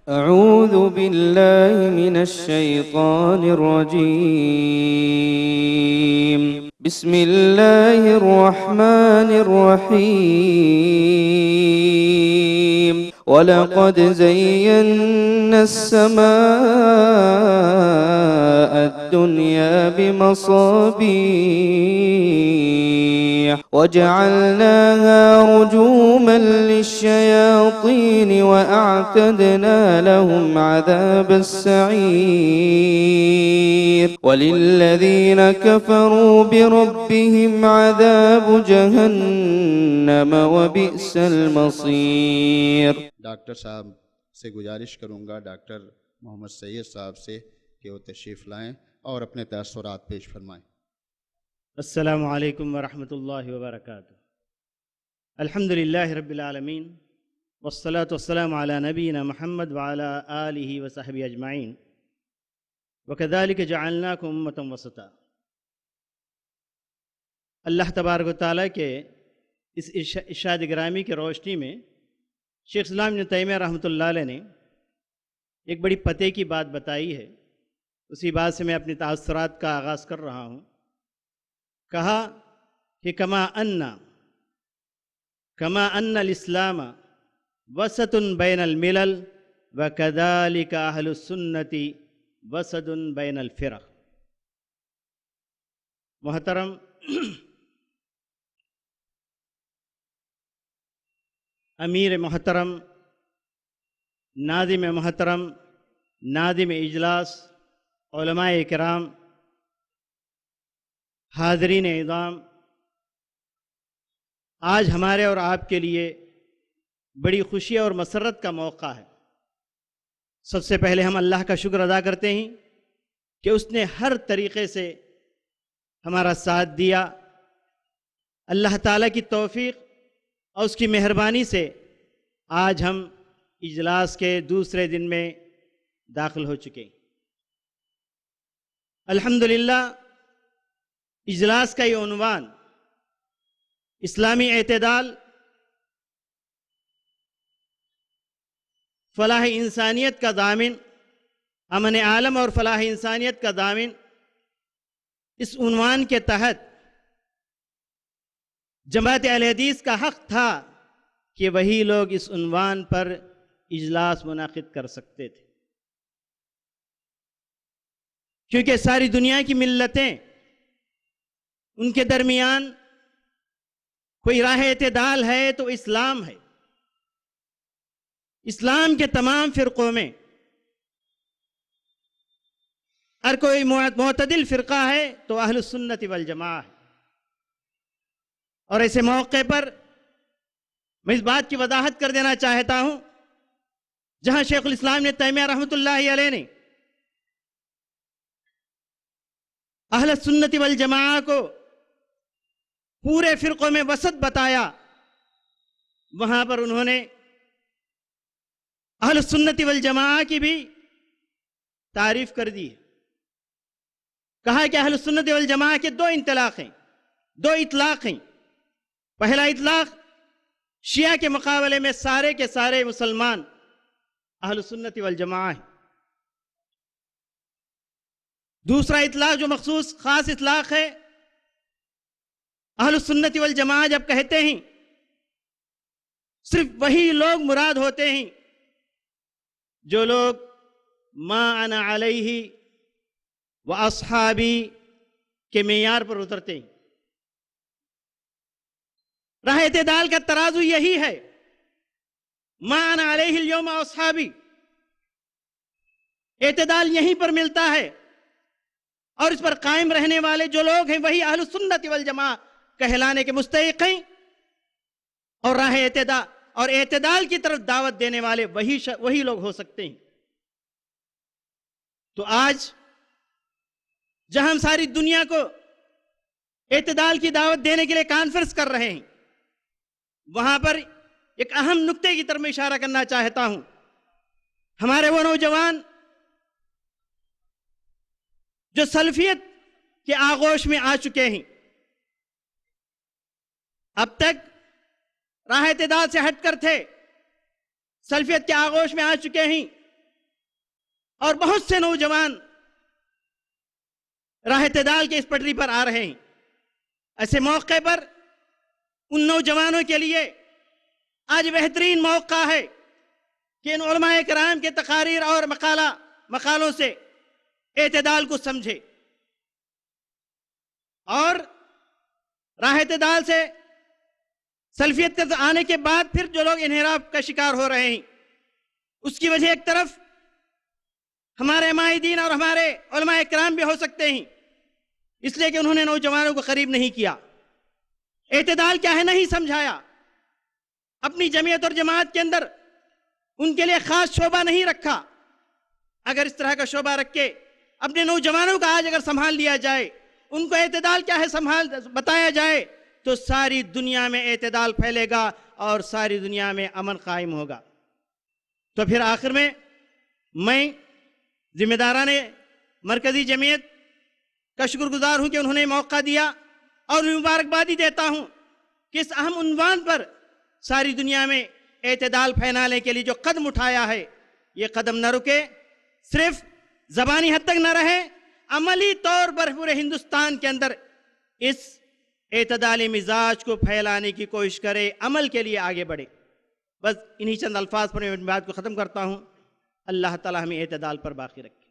أعوذ بالله من الشيطان الرجيم. بسم الله الرحمن الرحيم. ولقد زينا السماء الدنيا بمصابيح وجعلناها رجوما للشياطين وأعتدنا لهم عذاب السعير. وللذين كفروا بربهم عذاب جهنم وبئس المصير. ڈاکٹر صاحب سے گزارش کروں گا، ڈاکٹر محمد سید صاحب سے، کہ وہ تشریف لائیں اور اپنے تاثرات پیش فرمائیں۔ السلام علیکم ورحمۃ اللہ وبرکاتہ۔ الحمد للہ رب العالمین والصلاة والسلام علی نبینا محمد وعلی آلہ وصحبہ اجمعین وکذالک جعلناکم امۃ وسطا۔ اللہ تبارک و تعالیٰ کے اس ارشاد گرامی کی روشنی میں شیخ اسلام ابن تیمیہ رحمۃ اللہ علیہ نے ایک بڑی پتے کی بات بتائی ہے۔ اسی بات سے میں اپنی تاثرات کا آغاز کر رہا ہوں۔ کہا کہ کما ان الاسلام وسط بین الملل وکذالک اہل السنت وسط بین الفرق۔ محترم امیر محترم، ناظم محترم، ناظم اجلاس، علماء کرام، حاضرین اعظام، آج ہمارے اور آپ کے لیے بڑی خوشی اور مسرت کا موقع ہے۔ سب سے پہلے ہم اللہ کا شکر ادا کرتے ہیں کہ اس نے ہر طریقے سے ہمارا ساتھ دیا۔ اللہ تعالیٰ کی توفیق اور اس کی مہربانی سے آج ہم اجلاس کے دوسرے دن میں داخل ہو چکے۔ الحمدللہ اجلاس کا یہ عنوان اسلامی اعتدال، فلاح انسانیت کا ضامن، امن عالم اور فلاح انسانیت کا ضامن، اس عنوان کے تحت جماعت اہل حدیث کا حق تھا کہ وہی لوگ اس عنوان پر اجلاس منعقد کر سکتے تھے، کیونکہ ساری دنیا کی ملتیں ان کے درمیان کوئی راہ اعتدال ہے تو اسلام ہے۔ اسلام کے تمام فرقوں میں اگر کوئی معتدل فرقہ ہے تو اہل السنت والجماعہ ہے۔ اور ایسے موقع پر میں اس بات کی وضاحت کر دینا چاہتا ہوں، جہاں شیخ الاسلام ابن تیمیہ رحمۃ اللہ علیہ نے اہل السنت والجماعہ کو پورے فرقوں میں وسط بتایا، وہاں پر انہوں نے اہل السنت والجماعہ کی بھی تعریف کر دی۔ کہا کہ اہل السنت والجماعہ کے دو اطلاق ہیں۔ پہلا اطلاق شیعہ کے مقابلے میں سارے کے سارے مسلمان اہل السنت والجماعہ ہیں۔ دوسرا اطلاق جو مخصوص خاص اطلاق ہے، اہل السنت والجماعہ جب کہتے ہیں صرف وہی لوگ مراد ہوتے ہیں جو لوگ ما انا علیہ و اصحابی کے معیار پر اترتے ہیں۔ راہ اعتدال کا ترازو یہی ہے، ما انا علیہ اليوم اصحابی، اعتدال یہیں پر ملتا ہے، اور اس پر قائم رہنے والے جو لوگ ہیں وہی اہل السنت والجماعہ کہلانے کے مستحق ہیں، اور راہ اعتدال اور اعتدال کی طرف دعوت دینے والے وہی لوگ ہو سکتے ہیں۔ تو آج جہاں ہم ساری دنیا کو اعتدال کی دعوت دینے کے لیے کانفرنس کر رہے ہیں، وہاں پر ایک اہم نقطے کی طرف میں اشارہ کرنا چاہتا ہوں۔ ہمارے وہ نوجوان جو سلفیت کے آغوش میں آ چکے ہیں، اب تک راہ اعتدال سے ہٹ کر تھے، سلفیت کے آغوش میں آ چکے ہیں، اور بہت سے نوجوان راہ اعتدال کے اس پٹری پر آ رہے ہیں۔ ایسے موقع پر ان نوجوانوں کے لیے آج بہترین موقع ہے کہ ان علماء کرام کے تقاریر اور مقالوں سے اعتدال کو سمجھے، اور راہ اعتدال سے سلفیت کے آنے کے بعد پھر جو لوگ انحراف کا شکار ہو رہے ہیں، اس کی وجہ ایک طرف ہمارے مائدین اور ہمارے علماء کرام بھی ہو سکتے ہیں، اس لیے کہ انہوں نے نوجوانوں کو قریب نہیں کیا، اعتدال کیا ہے نہیں سمجھایا، اپنی جمعیت اور جماعت کے اندر ان کے لیے خاص شعبہ نہیں رکھا۔ اگر اس طرح کا شعبہ رکھ کے اپنے نوجوانوں کا آج اگر سنبھال لیا جائے، ان کو اعتدال کیا ہے بتایا جائے، تو ساری دنیا میں اعتدال پھیلے گا اور ساری دنیا میں امن قائم ہوگا۔ تو پھر آخر میں ذمہ داران مرکزی جمعیت کا شکر گزار ہوں کہ انہوں نے موقع دیا، اور مبارکبادی دیتا ہوں کہ اس اہم عنوان پر ساری دنیا میں اعتدال پھیلانے کے لیے جو قدم اٹھایا ہے، یہ قدم نہ رکے، صرف زبانی حد تک نہ رہے، عملی طور پر پورے ہندوستان کے اندر اس اعتدالی مزاج کو پھیلانے کی کوشش کرے، عمل کے لیے آگے بڑھے۔ بس انہی چند الفاظ پر میں بات کو ختم کرتا ہوں۔ اللہ تعالی ہمیں اعتدال پر باقی رکھے۔